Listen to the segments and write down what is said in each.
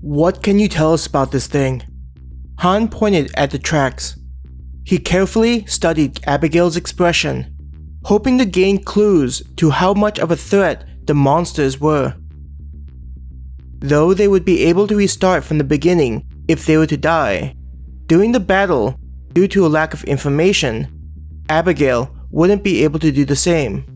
What can you tell us about this thing? Han pointed at the tracks. He carefully studied Abigail's expression, hoping to gain clues to how much of a threat the monsters were. Though they would be able to restart from the beginning if they were to die, during the battle, due to a lack of information, Abigail wouldn't be able to do the same.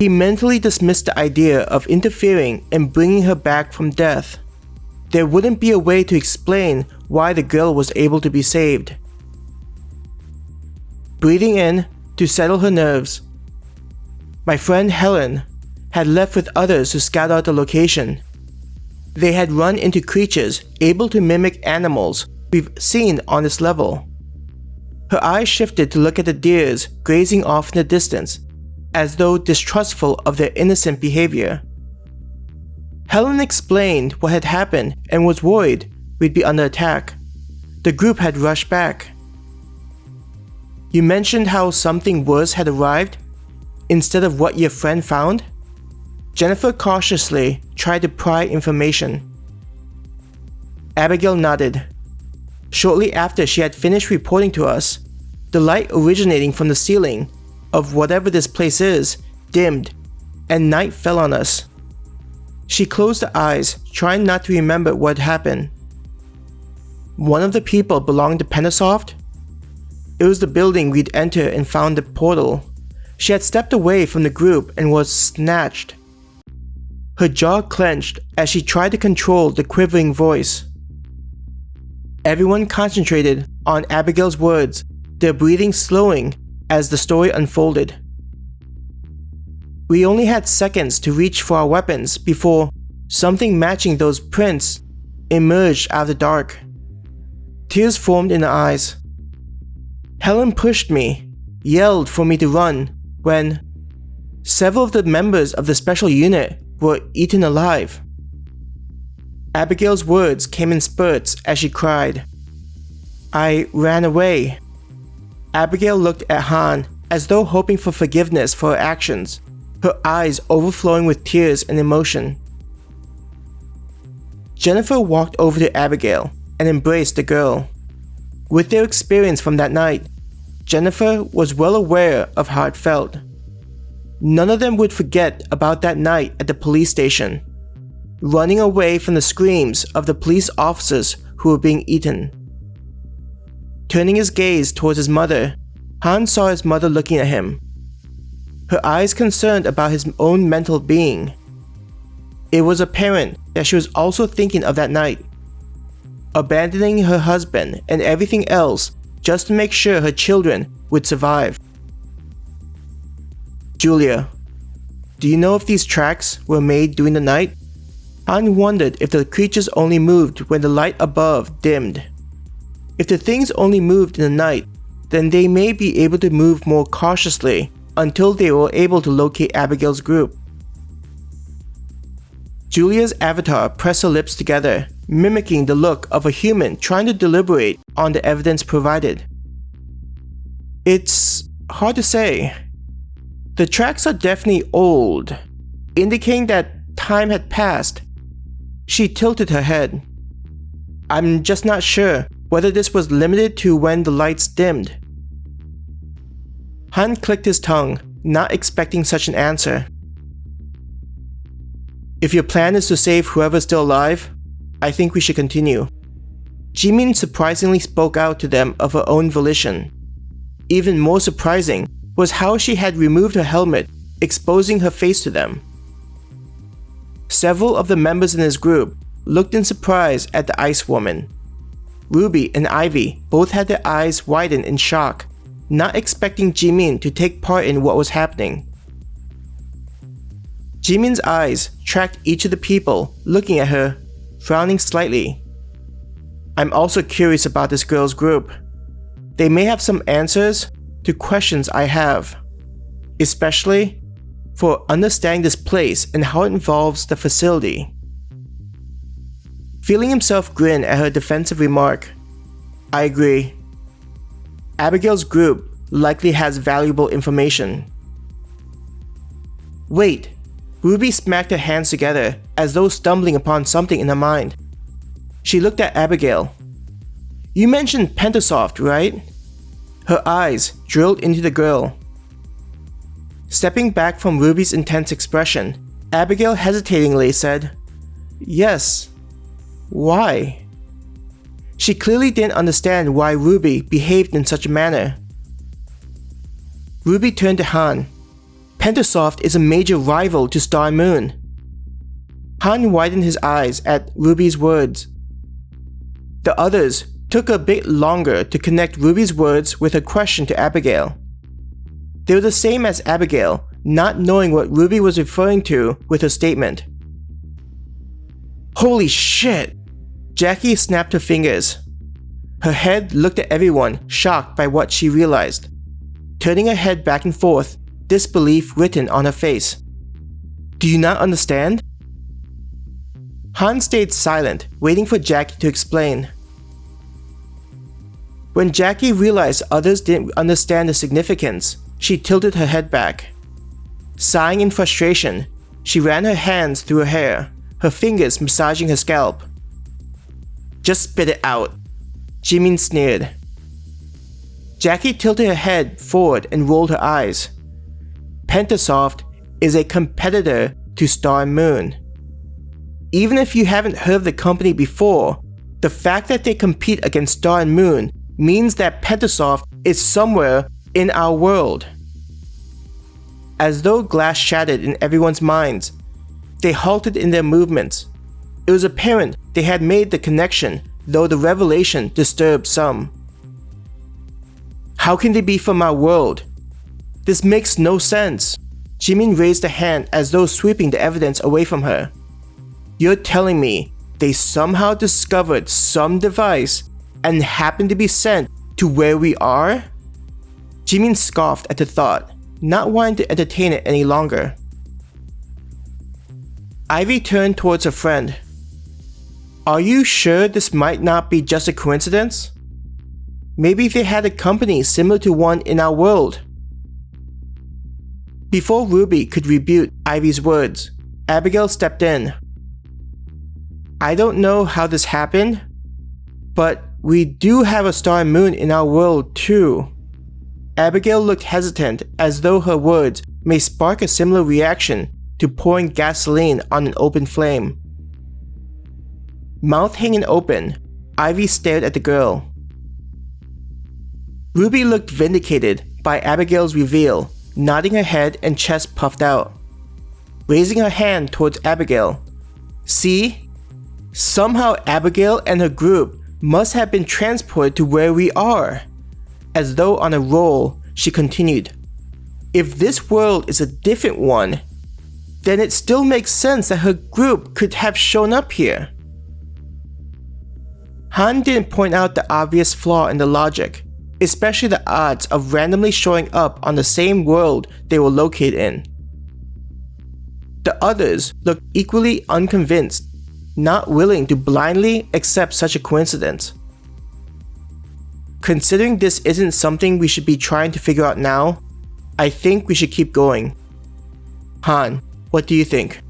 He mentally dismissed the idea of interfering and bringing her back from death. There wouldn't be a way to explain why the girl was able to be saved. Breathing in to settle her nerves, my friend Helen had left with others to scout out the location. They had run into creatures able to mimic animals we've seen on this level. Her eyes shifted to look at the deers grazing off in the distance, as though distrustful of their innocent behavior. Helen explained what had happened and was worried we'd be under attack. The group had rushed back. You mentioned how something worse had arrived instead of what your friend found? Jennifer cautiously tried to pry information. Abigail nodded. Shortly after she had finished reporting to us, the light originating from the ceiling of whatever this place is dimmed, and night fell on us. She closed her eyes, trying not to remember what happened. One of the people belonged to Pennasoft? It was the building we'd entered and found the portal. She had stepped away from the group and was snatched. Her jaw clenched as she tried to control the quivering voice. Everyone concentrated on Abigail's words, their breathing slowing as the story unfolded. We only had seconds to reach for our weapons before something matching those prints emerged out of the dark. Tears formed in her eyes. Helen pushed me, yelled for me to run, when several of the members of the special unit were eaten alive. Abigail's words came in spurts as she cried. I ran away. Abigail looked at Han as though hoping for forgiveness for her actions, her eyes overflowing with tears and emotion. Jennifer walked over to Abigail and embraced the girl. With their experience from that night, Jennifer was well aware of how it felt. None of them would forget about that night at the police station, running away from the screams of the police officers who were being eaten. Turning his gaze towards his mother, Han saw his mother looking at him, her eyes concerned about his own mental being. It was apparent that she was also thinking of that night, abandoning her husband and everything else just to make sure her children would survive. Julia, do you know if these tracks were made during the night? Han wondered if the creatures only moved when the light above dimmed. If the things only moved in the night, then they may be able to move more cautiously until they were able to locate Abigail's group. Julia's avatar pressed her lips together, mimicking the look of a human trying to deliberate on the evidence provided. It's hard to say. The tracks are definitely old, indicating that time had passed. She tilted her head. I'm just not sure whether this was limited to when the lights dimmed. Han clicked his tongue, not expecting such an answer. If your plan is to save whoever's still alive, I think we should continue. Jimin surprisingly spoke out to them of her own volition. Even more surprising was how she had removed her helmet, exposing her face to them. Several of the members in his group looked in surprise at the ice woman. Ruby and Ivy both had their eyes widen in shock, not expecting Jimin to take part in what was happening. Jimin's eyes tracked each of the people looking at her, frowning slightly. I'm also curious about this girl's group. They may have some answers to questions I have, especially for understanding this place and how it involves the facility. Feeling himself grin at her defensive remark, I agree. Abigail's group likely has valuable information. Wait, Ruby smacked her hands together as though stumbling upon something in her mind. She looked at Abigail. You mentioned Pentasoft, right? Her eyes drilled into the girl. Stepping back from Ruby's intense expression, Abigail hesitatingly said, Yes. Why? She clearly didn't understand why Ruby behaved in such a manner. Ruby turned to Han. Pentasoft is a major rival to Star and Moon. Han widened his eyes at Ruby's words. The others took a bit longer to connect Ruby's words with her question to Abigail. They were the same as Abigail, not knowing what Ruby was referring to with her statement. Holy shit! Jackie snapped her fingers. Her head looked at everyone, shocked by what she realized. Turning her head back and forth, disbelief written on her face. Do you not understand? Han stayed silent, waiting for Jackie to explain. When Jackie realized others didn't understand the significance, she tilted her head back. Sighing in frustration, she ran her hands through her hair, her fingers massaging her scalp. Just spit it out, Jimin sneered. Jackie tilted her head forward and rolled her eyes. Pentasoft is a competitor to Star and Moon. Even if you haven't heard of the company before, the fact that they compete against Star and Moon means that Pentasoft is somewhere in our world. As though glass shattered in everyone's minds, they halted in their movements. It was apparent they had made the connection, though the revelation disturbed some. How can they be from our world? This makes no sense. Jimin raised a hand as though sweeping the evidence away from her. You're telling me they somehow discovered some device and happened to be sent to where we are? Jimin scoffed at the thought, not wanting to entertain it any longer. Ivy turned towards her friend. Are you sure this might not be just a coincidence? Maybe they had a company similar to one in our world. Before Ruby could rebut Ivy's words, Abigail stepped in. I don't know how this happened, but we do have a Star and Moon in our world too. Abigail looked hesitant, as though her words may spark a similar reaction to pouring gasoline on an open flame. Mouth hanging open, Ivy stared at the girl. Ruby looked vindicated by Abigail's reveal, nodding her head and chest puffed out. Raising her hand towards Abigail. See? Somehow Abigail and her group must have been transported to where we are. As though on a roll, she continued. If this world is a different one, then it still makes sense that her group could have shown up here. Han didn't point out the obvious flaw in the logic, especially the odds of randomly showing up on the same world they were located in. The others looked equally unconvinced, not willing to blindly accept such a coincidence. Considering this isn't something we should be trying to figure out now, I think we should keep going. Han, what do you think?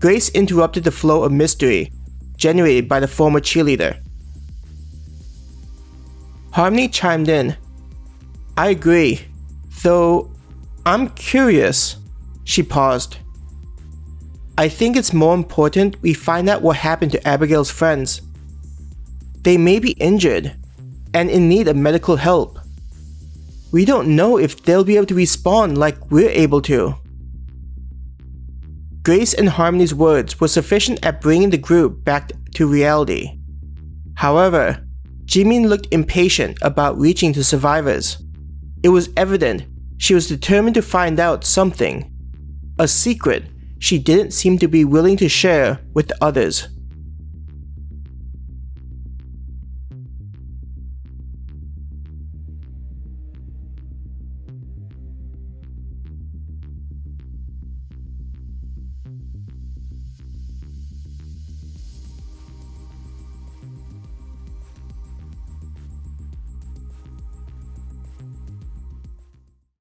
Grace interrupted the flow of mystery generated by the former cheerleader. Harmony chimed in. I agree, though I'm curious. She paused. I think it's more important we find out what happened to Abigail's friends. They may be injured and in need of medical help. We don't know if they'll be able to respond like we're able to. Grace and Harmony's words were sufficient at bringing the group back to reality. However, Jimin looked impatient about reaching the survivors. It was evident she was determined to find out something, a secret she didn't seem to be willing to share with the others.